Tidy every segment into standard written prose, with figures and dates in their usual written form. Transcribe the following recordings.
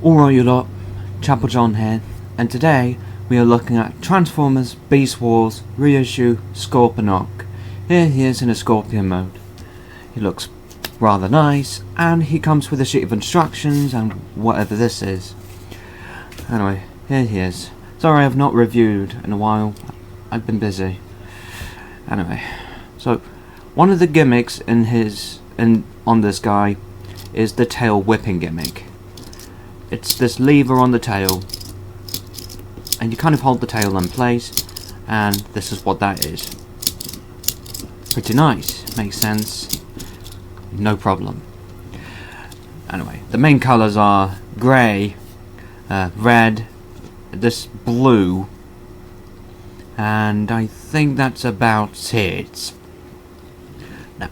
Alright you lot, Chapel John here, and today we are looking at Transformers Beast Wars Reissue Scorponok. Here he is in a Scorpion mode. He looks rather nice, and he comes with a sheet of instructions and whatever this is. Anyway, here he is. Sorry I've not reviewed in a while, I've been busy. Anyway, so one of the gimmicks on this guy is the tail whipping gimmick. It's this lever on the tail, and you kind of hold the tail in place, and this is what that is. Pretty nice, makes sense, no problem. Anyway, the main colours are grey, red, this blue, and I think that's about it. Now,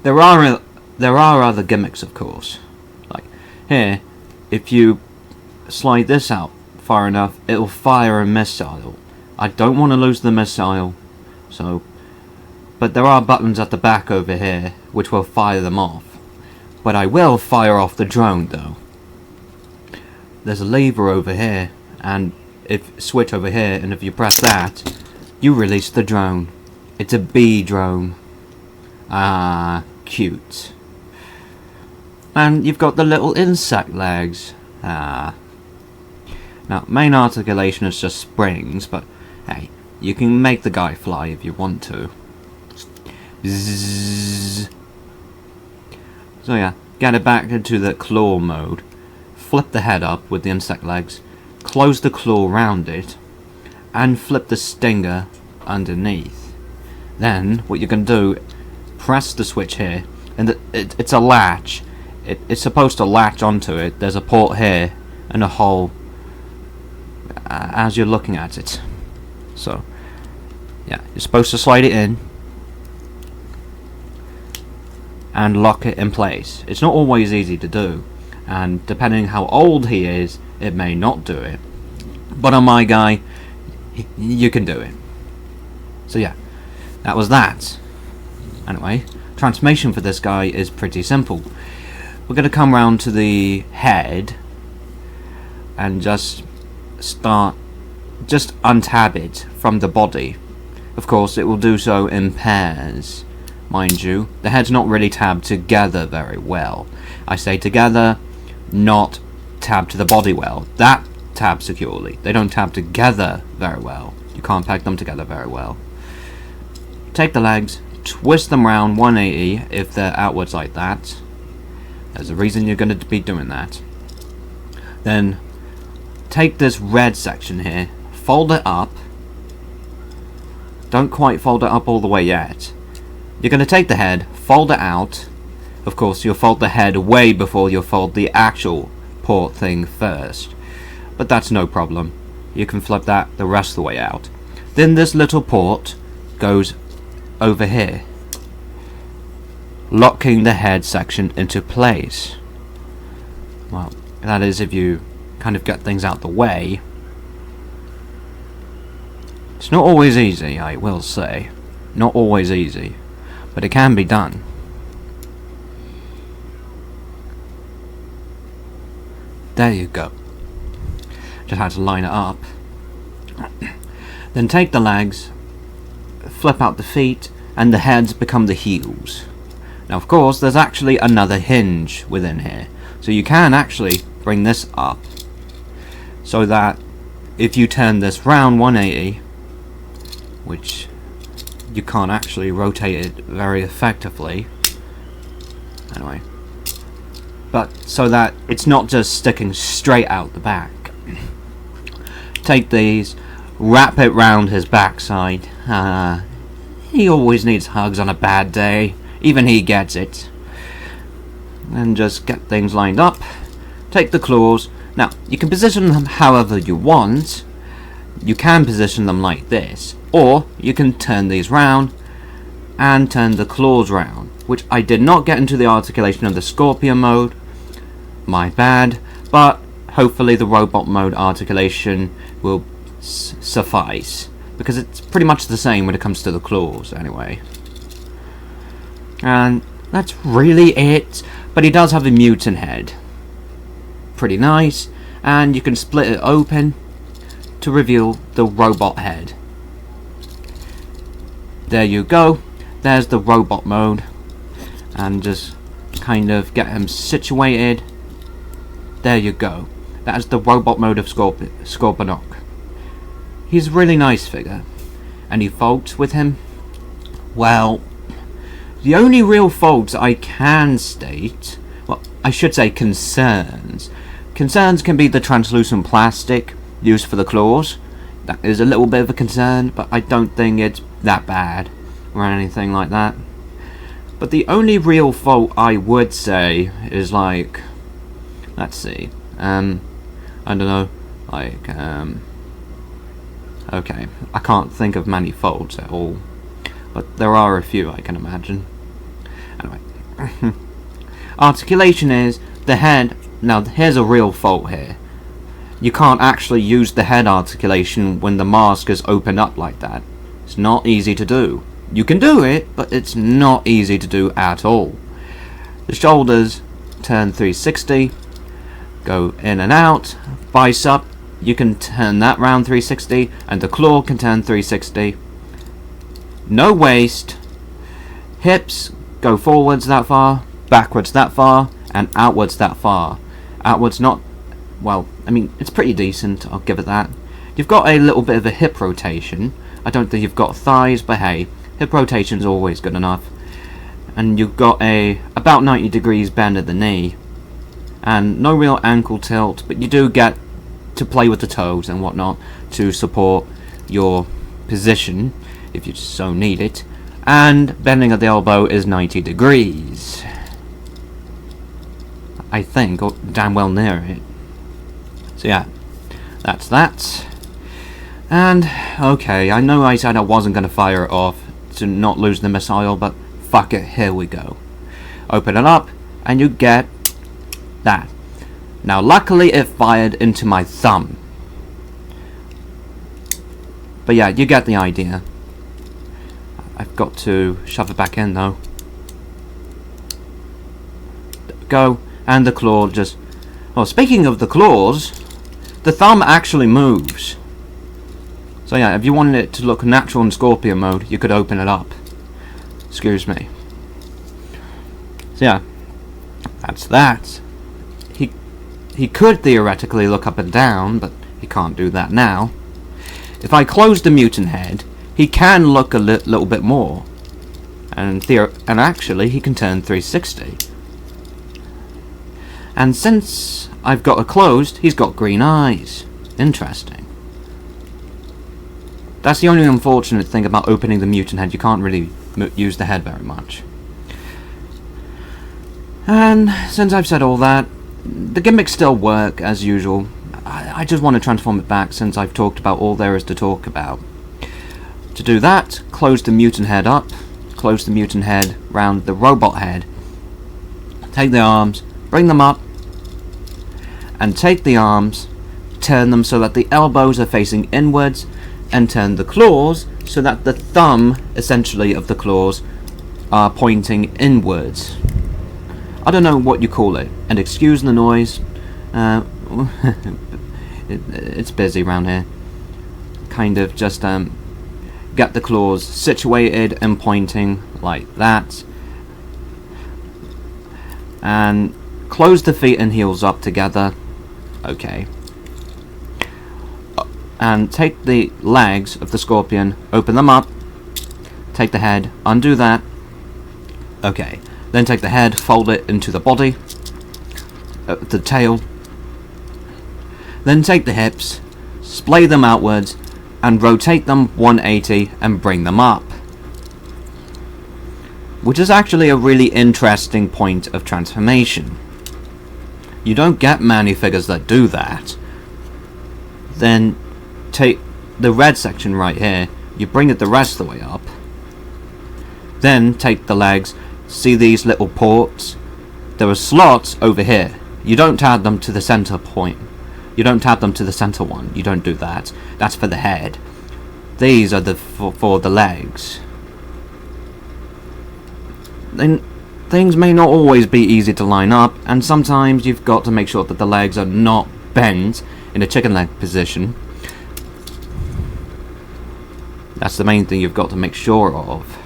there are other gimmicks, of course. Like here, if you slide this out far enough, it'll fire a missile. I don't want to lose the missile, but there are buttons at the back over here which will fire them off. But I will fire off the drone though. There's a lever over here, and switch over here, and if you press that, you release the drone. It's a bee drone. Ah, cute. And you've got the little insect legs. Now, main articulation is just springs, but hey, you can make the guy fly if you want to. Zzz. So yeah, get it back into the claw mode. Flip the head up with the insect legs, close the claw around it, and flip the stinger underneath. Then, what you can do, press the switch here, and it's a latch. It's supposed to latch onto it. There's a port here and a hole as you're looking at it. So, yeah, you're supposed to slide it in and lock it in place. It's not always easy to do, and depending how old he is, it may not do it. But on my guy, you can do it. So yeah, that was that. Anyway, transformation for this guy is pretty simple. We're going to come round to the head and just untab it from the body. Of course, it will do so in pairs, mind you. The head's not really tabbed together very well. I say together, not tabbed to the body well. That tab securely. They don't tab together very well. You can't peg them together very well. Take the legs, twist them round 180 if they're outwards like that. There's a reason you're going to be doing that. Then take this red section here, fold it up. Don't quite fold it up all the way yet. You're going to take the head, fold it out. Of course, you'll fold the head way before you'll fold the actual port thing first. But that's no problem. You can flip that the rest of the way out. Then this little port goes over here, locking the head section into place. Well, that is if you kind of get things out the way. It's not always easy, I will say. Not always easy, but it can be done. There you go. Just had to line it up. Then take the legs, flip out the feet, and the heads become the heels. Now of course there's actually another hinge within here, so you can actually bring this up so that if you turn this round 180, which you can't actually rotate it very effectively anyway, but so that it's not just sticking straight out the back. Take these, wrap it round his backside. He always needs hugs on a bad day. Even he gets it. And just get things lined up. Take the claws. Now, you can position them however you want. You can position them like this. Or you can turn these round and turn the claws round. Which I did not get into the articulation of the Scorpion mode. My bad. But hopefully the robot mode articulation will suffice. Because it's pretty much the same when it comes to the claws anyway. And that's really it. But he does have a mutant head. pretty nice, and you can split it open to reveal the robot head. There you go, there's the robot mode, and just kind of get him situated. There you go, that's the robot mode of Scorponok. He's a really nice figure. Any faults with him? Well, the only real faults I can state, well, I should say concerns. Concerns can be the translucent plastic used for the claws. That is a little bit of a concern, but I don't think it's that bad or anything like that. But the only real fault I would say is like, let's see, I don't know, like, okay, I can't think of many faults at all, but there are a few I can imagine. Anyway, articulation is the head. Now here's a real fault here. You can't actually use the head articulation when the mask is opened up like that. It's not easy to do. You can do it, but it's not easy to do at all. The shoulders turn 360, go in and out. Bicep, you can turn that round 360, and the claw can turn 360. No waist. Hips go forwards that far, backwards that far, and outwards that far. Outwards not, well, I mean, it's pretty decent, I'll give it that. You've got a little bit of a hip rotation. I don't think you've got thighs, but hey, hip rotation's always good enough. And you've got a about 90 degrees bend at the knee. And no real ankle tilt, but you do get to play with the toes and whatnot to support your position if you so need it. And bending at the elbow is 90 degrees. I think, or damn well near it. So yeah, that's that. And, okay, I know I said I wasn't going to fire it off to not lose the missile, but fuck it, here we go. Open it up, and you get that. Now, luckily it fired into my thumb. But yeah, you get the idea. I've got to shove it back in, though. There we go. And the claw just... Well, speaking of the claws, the thumb actually moves. So yeah, if you wanted it to look natural in Scorpion mode, you could open it up. Excuse me. So yeah, that's that. He could theoretically look up and down, but he can't do that now. If I close the mutant head, he can look a little bit more. And actually, he can turn 360. And since I've got it closed, he's got green eyes. Interesting. That's the only unfortunate thing about opening the mutant head. You can't really use the head very much. And since I've said all that, the gimmicks still work as usual. I just want to transform it back since I've talked about all there is to talk about. To do that, close the mutant head up, close the mutant head round the robot head, take the arms, bring them up, and take the arms, turn them so that the elbows are facing inwards, and turn the claws so that the thumb, essentially, of the claws are pointing inwards. I don't know what you call it, and excuse the noise. It's busy around here. Kind of just get the claws situated and pointing like that, and close the feet and heels up together. Okay. And take the legs of the scorpion, open them up, take the head, undo that. Okay. Then take the head, fold it into the body, the tail. Then take the hips, splay them outwards, and rotate them 180 and bring them up. Which is actually a really interesting point of transformation. You don't get many figures that do that. Then take the red section right here, you bring it the rest of the way up. Then take the legs. See these little ports? There are slots over here. You don't tab them to the center point. You don't tab them to the center one. You don't do that. That's for the head. These are for the legs. Then things may not always be easy to line up, and sometimes you've got to make sure that the legs are not bent in a chicken leg position. That's the main thing you've got to make sure of.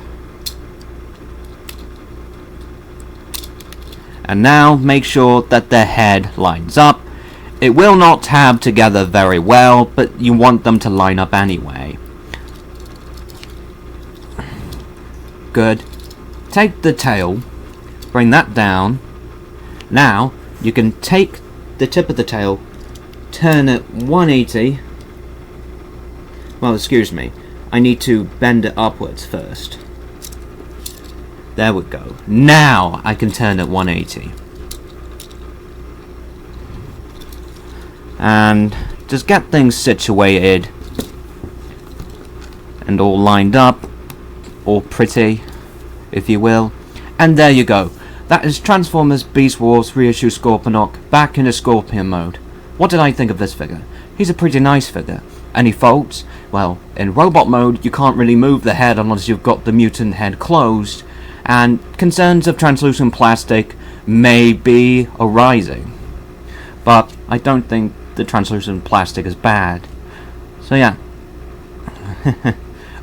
And now make sure that the head lines up. It will not tab together very well, but you want them to line up anyway. Good. Take the tail, bring that down. Now you can take the tip of the tail, turn it 180. Well, excuse me, I need to bend it upwards first. There we go. Now I can turn it 180. And just get things situated and all lined up, all pretty, if you will. And there you go. That is Transformers Beast Wars Reissue Scorponok back in a Scorpion mode. What did I think of this figure? He's a pretty nice figure. Any faults? Well, in robot mode you can't really move the head unless you've got the mutant head closed, and concerns of translucent plastic may be arising. But I don't think the translucent plastic is bad. So yeah.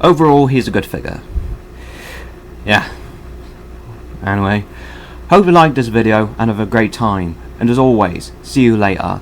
Overall, he's a good figure. Yeah. Anyway, hope you liked this video and have a great time. And as always, see you later.